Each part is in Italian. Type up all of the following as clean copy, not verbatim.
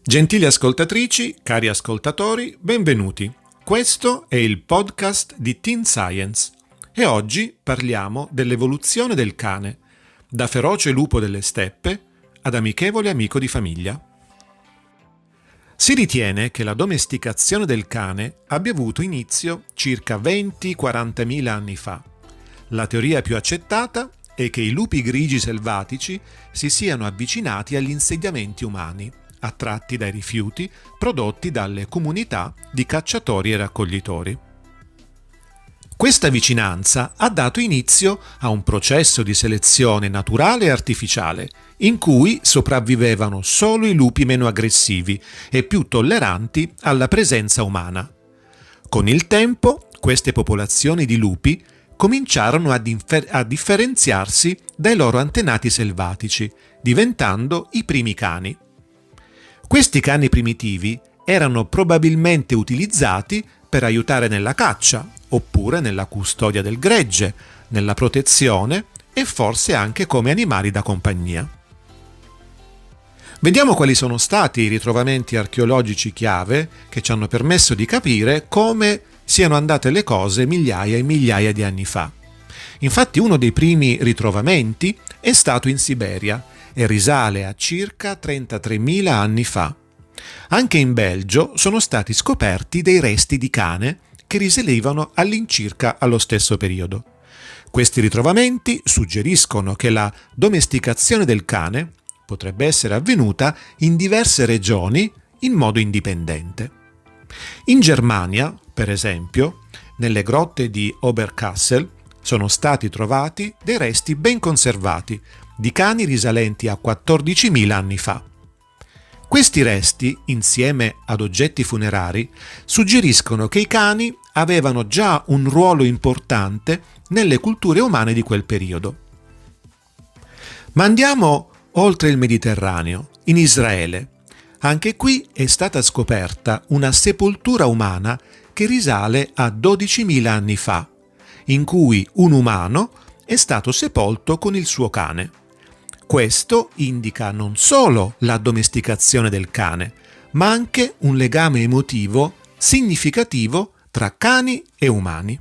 Gentili ascoltatrici, cari ascoltatori, benvenuti. Questo è il podcast di Teen Science e oggi parliamo dell'evoluzione del cane, da feroce lupo delle steppe ad amichevole amico di famiglia. Si ritiene che la domesticazione del cane abbia avuto inizio circa 20-40 mila anni fa. La teoria più accettata è che i lupi grigi selvatici si siano avvicinati agli insediamenti umani, attratti dai rifiuti prodotti dalle comunità di cacciatori e raccoglitori. Questa vicinanza ha dato inizio a un processo di selezione naturale e artificiale, in cui sopravvivevano solo i lupi meno aggressivi e più tolleranti alla presenza umana. Con il tempo, queste popolazioni di lupi cominciarono a differenziarsi dai loro antenati selvatici, diventando i primi cani. Questi cani primitivi erano probabilmente utilizzati per aiutare nella caccia, oppure nella custodia del gregge, nella protezione e forse anche come animali da compagnia. Vediamo quali sono stati i ritrovamenti archeologici chiave che ci hanno permesso di capire come siano andate le cose migliaia e migliaia di anni fa. Infatti uno dei primi ritrovamenti è stato in Siberia e risale a circa 33.000 anni fa. Anche in Belgio sono stati scoperti dei resti di cane che risalivano all'incirca allo stesso periodo. Questi ritrovamenti suggeriscono che la domesticazione del cane potrebbe essere avvenuta in diverse regioni in modo indipendente. In Germania, per esempio, nelle grotte di Oberkassel sono stati trovati dei resti ben conservati di cani risalenti a 14.000 anni fa. Questi resti, insieme ad oggetti funerari, suggeriscono che i cani avevano già un ruolo importante nelle culture umane di quel periodo. Ma andiamo oltre il Mediterraneo, in Israele. Anche qui è stata scoperta una sepoltura umana che risale a 12.000 anni fa, in cui un umano è stato sepolto con il suo cane. Questo indica non solo la domesticazione del cane, ma anche un legame emotivo significativo tra cani e umani.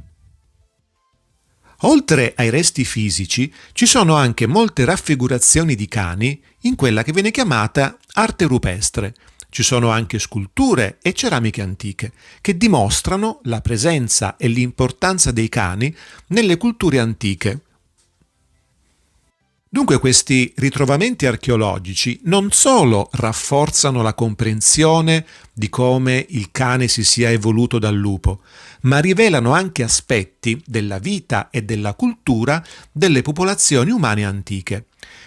Oltre ai resti fisici, ci sono anche molte raffigurazioni di cani in quella che viene chiamata arte rupestre. Ci sono anche sculture e ceramiche antiche che dimostrano la presenza e l'importanza dei cani nelle culture antiche. Dunque questi ritrovamenti archeologici non solo rafforzano la comprensione di come il cane si sia evoluto dal lupo, ma rivelano anche aspetti della vita e della cultura delle popolazioni umane antiche.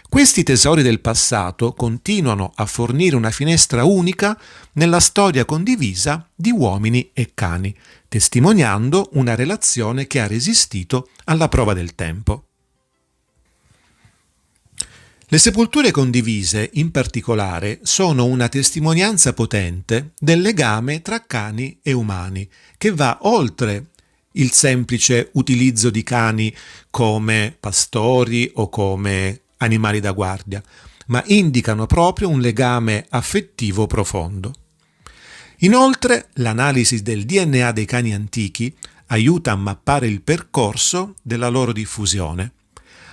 Questi tesori del passato continuano a fornire una finestra unica nella storia condivisa di uomini e cani, testimoniando una relazione che ha resistito alla prova del tempo. Le sepolture condivise, in particolare, sono una testimonianza potente del legame tra cani e umani, che va oltre il semplice utilizzo di cani come pastori o come animali da guardia, ma indicano proprio un legame affettivo profondo. Inoltre, l'analisi del DNA dei cani antichi aiuta a mappare il percorso della loro diffusione.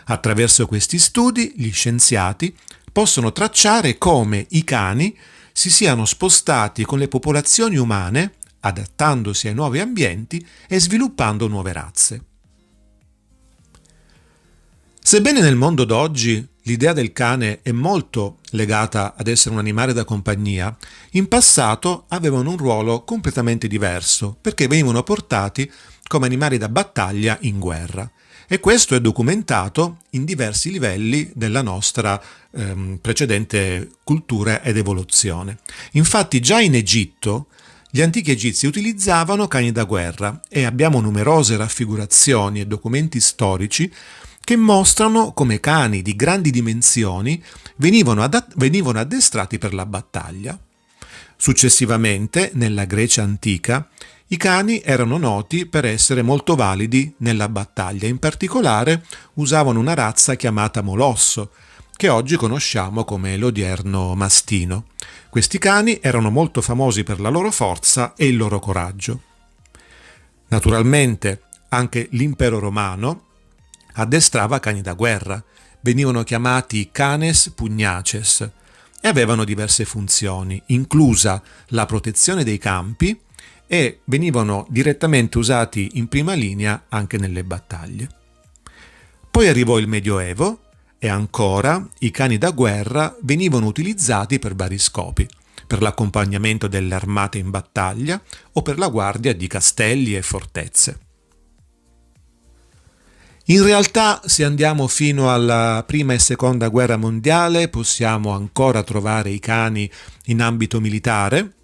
Attraverso questi studi, gli scienziati possono tracciare come i cani si siano spostati con le popolazioni umane, adattandosi ai nuovi ambienti e sviluppando nuove razze. Sebbene nel mondo d'oggi l'idea del cane è molto legata ad essere un animale da compagnia, in passato avevano un ruolo completamente diverso, perché venivano portati come animali da battaglia in guerra. E questo è documentato in diversi livelli della nostra precedente cultura ed evoluzione. Infatti già in Egitto gli antichi egizi utilizzavano cani da guerra e abbiamo numerose raffigurazioni e documenti storici che mostrano come cani di grandi dimensioni venivano addestrati per la battaglia. Successivamente, nella Grecia antica, i cani erano noti per essere molto validi nella battaglia, in particolare usavano una razza chiamata Molosso, che oggi conosciamo come l'odierno mastino. Questi cani erano molto famosi per la loro forza e il loro coraggio. Naturalmente anche l'impero romano addestrava cani da guerra, venivano chiamati canes pugnaces e avevano diverse funzioni, inclusa la protezione dei campi, e venivano direttamente usati in prima linea anche nelle battaglie. Poi arrivò il Medioevo e ancora i cani da guerra venivano utilizzati per vari scopi, per l'accompagnamento delle armate in battaglia o per la guardia di castelli e fortezze. In realtà, se andiamo fino alla Prima e Seconda Guerra Mondiale, possiamo ancora trovare i cani in ambito militare,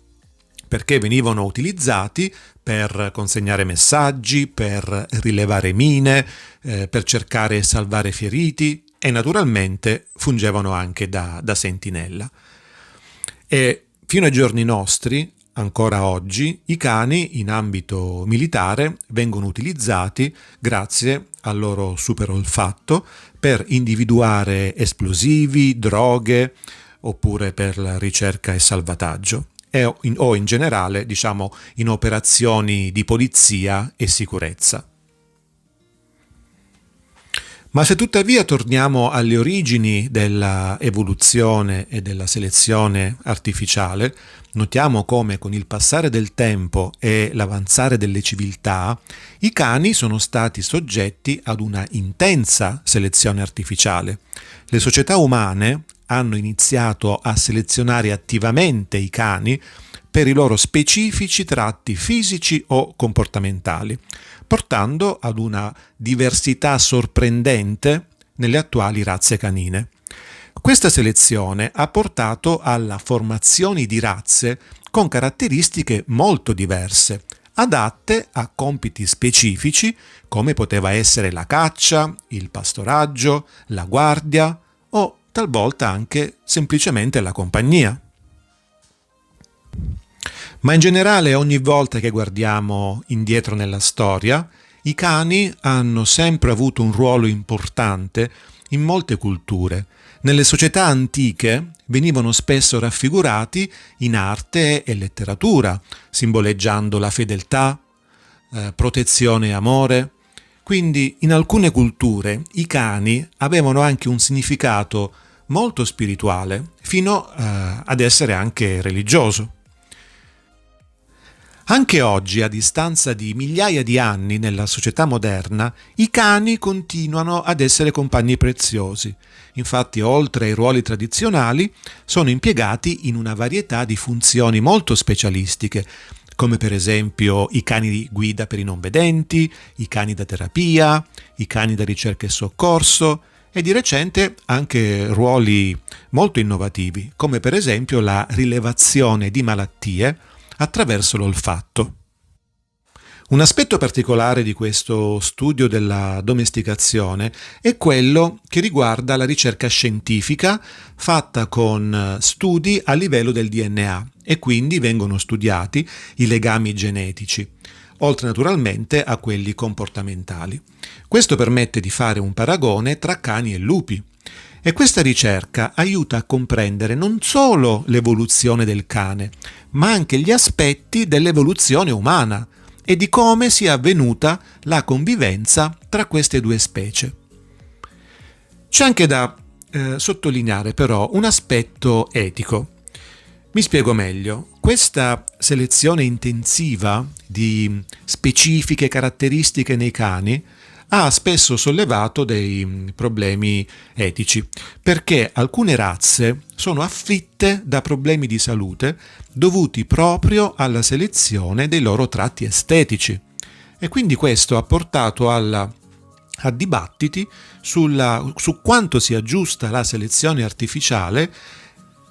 perché venivano utilizzati per consegnare messaggi, per rilevare mine, per cercare e salvare feriti e naturalmente fungevano anche da sentinella. E fino ai giorni nostri, ancora oggi, i cani in ambito militare vengono utilizzati grazie al loro super olfatto per individuare esplosivi, droghe oppure per la ricerca e salvataggio o in generale, diciamo, in operazioni di polizia e sicurezza. Ma se tuttavia torniamo alle origini della evoluzione e della selezione artificiale, notiamo come con il passare del tempo e l'avanzare delle civiltà, i cani sono stati soggetti ad una intensa selezione artificiale. Le società umane hanno iniziato a selezionare attivamente i cani per i loro specifici tratti fisici o comportamentali, portando ad una diversità sorprendente nelle attuali razze canine. Questa selezione ha portato alla formazione di razze con caratteristiche molto diverse, adatte a compiti specifici come poteva essere la caccia, il pastoraggio, la guardia o talvolta anche semplicemente la compagnia. Ma in generale, ogni volta che guardiamo indietro nella storia, i cani hanno sempre avuto un ruolo importante in molte culture. Nelle società antiche venivano spesso raffigurati in arte e letteratura, simboleggiando la fedeltà, protezione e amore. Quindi in alcune culture i cani avevano anche un significato molto spirituale, fino ad essere anche religioso. Anche oggi, a distanza di migliaia di anni nella società moderna, i cani continuano ad essere compagni preziosi. Infatti, oltre ai ruoli tradizionali, sono impiegati in una varietà di funzioni molto specialistiche, come per esempio i cani di guida per i non vedenti, i cani da terapia, i cani da ricerca e soccorso, e di recente anche ruoli molto innovativi, come per esempio la rilevazione di malattie attraverso l'olfatto. Un aspetto particolare di questo studio della domesticazione è quello che riguarda la ricerca scientifica fatta con studi a livello del DNA, e quindi vengono studiati i legami genetici, oltre naturalmente a quelli comportamentali. Questo permette di fare un paragone tra cani e lupi. E questa ricerca aiuta a comprendere non solo l'evoluzione del cane, ma anche gli aspetti dell'evoluzione umana e di come sia avvenuta la convivenza tra queste due specie. C'è anche da sottolineare però un aspetto etico. Mi spiego meglio. Questa selezione intensiva di specifiche caratteristiche nei cani ha spesso sollevato dei problemi etici, perché alcune razze sono afflitte da problemi di salute dovuti proprio alla selezione dei loro tratti estetici, e quindi questo ha portato a dibattiti su quanto sia giusta la selezione artificiale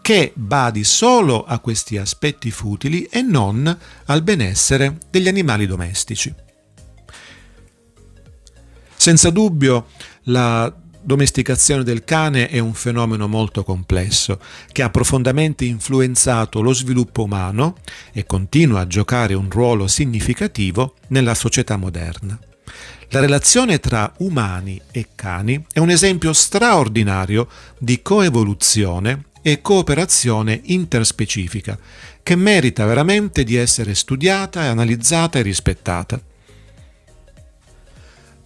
che badi solo a questi aspetti futili e non al benessere degli animali domestici. Senza dubbio, la domesticazione del cane è un fenomeno molto complesso che ha profondamente influenzato lo sviluppo umano e continua a giocare un ruolo significativo nella società moderna. La relazione tra umani e cani è un esempio straordinario di coevoluzione e cooperazione interspecifica, che merita veramente di essere studiata, analizzata e rispettata.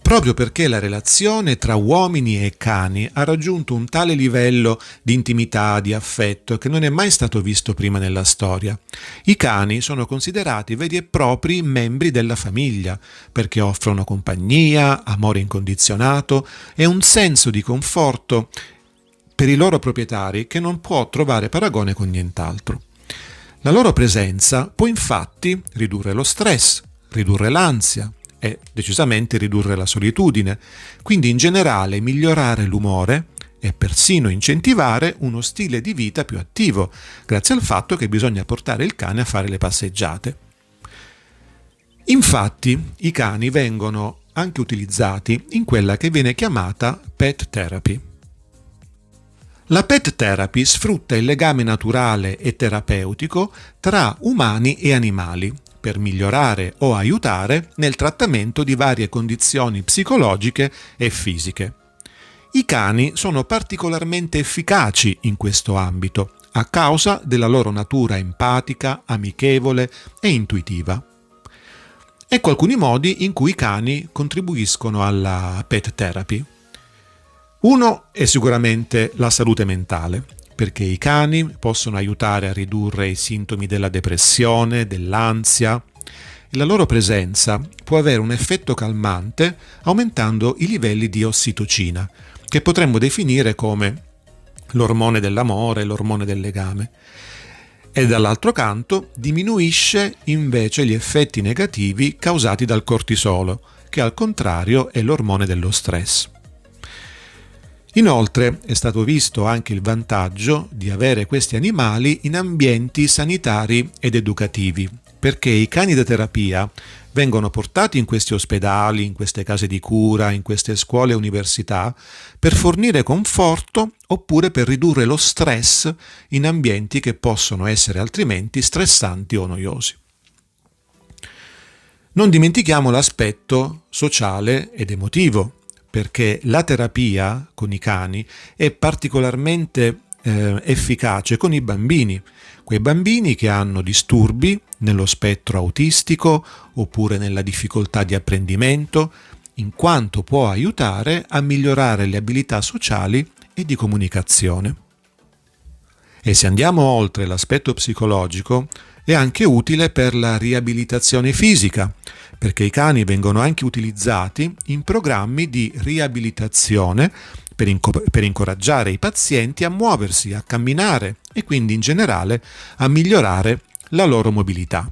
Proprio perché la relazione tra uomini e cani ha raggiunto un tale livello di intimità, di affetto, che non è mai stato visto prima nella storia. I cani sono considerati veri e propri membri della famiglia, perché offrono compagnia, amore incondizionato e un senso di conforto per i loro proprietari che non può trovare paragone con nient'altro. La loro presenza può infatti ridurre lo stress, ridurre l'ansia, e decisamente ridurre la solitudine, quindi in generale migliorare l'umore e persino incentivare uno stile di vita più attivo, grazie al fatto che bisogna portare il cane a fare le passeggiate. Infatti, i cani vengono anche utilizzati in quella che viene chiamata pet therapy. La pet therapy sfrutta il legame naturale e terapeutico tra umani e animali, per migliorare o aiutare nel trattamento di varie condizioni psicologiche e fisiche. I cani sono particolarmente efficaci in questo ambito, a causa della loro natura empatica, amichevole e intuitiva. Ecco alcuni modi in cui i cani contribuiscono alla pet therapy. Uno è sicuramente la salute mentale, perché i cani possono aiutare a ridurre i sintomi della depressione, dell'ansia. La loro presenza può avere un effetto calmante aumentando i livelli di ossitocina, che potremmo definire come l'ormone dell'amore, l'ormone del legame. E dall'altro canto diminuisce invece gli effetti negativi causati dal cortisolo, che al contrario è l'ormone dello stress. Inoltre è stato visto anche il vantaggio di avere questi animali in ambienti sanitari ed educativi, perché i cani da terapia vengono portati in questi ospedali, in queste case di cura, in queste scuole e università, per fornire conforto oppure per ridurre lo stress in ambienti che possono essere altrimenti stressanti o noiosi. Non dimentichiamo l'aspetto sociale ed emotivo, perché la terapia con i cani è particolarmente efficace con i bambini, quei bambini che hanno disturbi nello spettro autistico oppure nella difficoltà di apprendimento, in quanto può aiutare a migliorare le abilità sociali e di comunicazione. E se andiamo oltre l'aspetto psicologico, è anche utile per la riabilitazione fisica, perché i cani vengono anche utilizzati in programmi di riabilitazione per incoraggiare i pazienti a muoversi, a camminare e quindi in generale a migliorare la loro mobilità.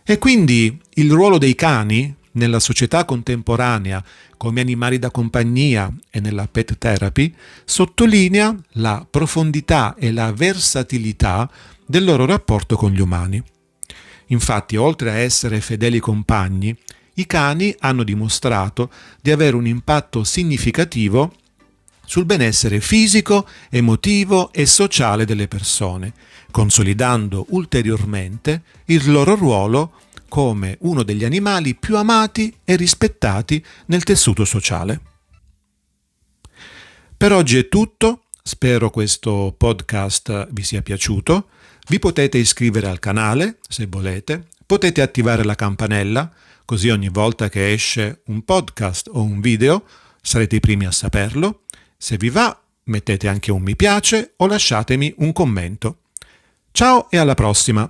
E quindi il ruolo dei cani nella società contemporanea come animali da compagnia e nella pet therapy sottolinea la profondità e la versatilità del loro rapporto con gli umani. Infatti, oltre a essere fedeli compagni, i cani hanno dimostrato di avere un impatto significativo sul benessere fisico, emotivo e sociale delle persone, consolidando ulteriormente il loro ruolo come uno degli animali più amati e rispettati nel tessuto sociale. Per oggi è tutto, spero questo podcast vi sia piaciuto. Vi potete iscrivere al canale se volete, potete attivare la campanella, così ogni volta che esce un podcast o un video sarete i primi a saperlo. Se vi va, mettete anche un mi piace o lasciatemi un commento. Ciao e alla prossima!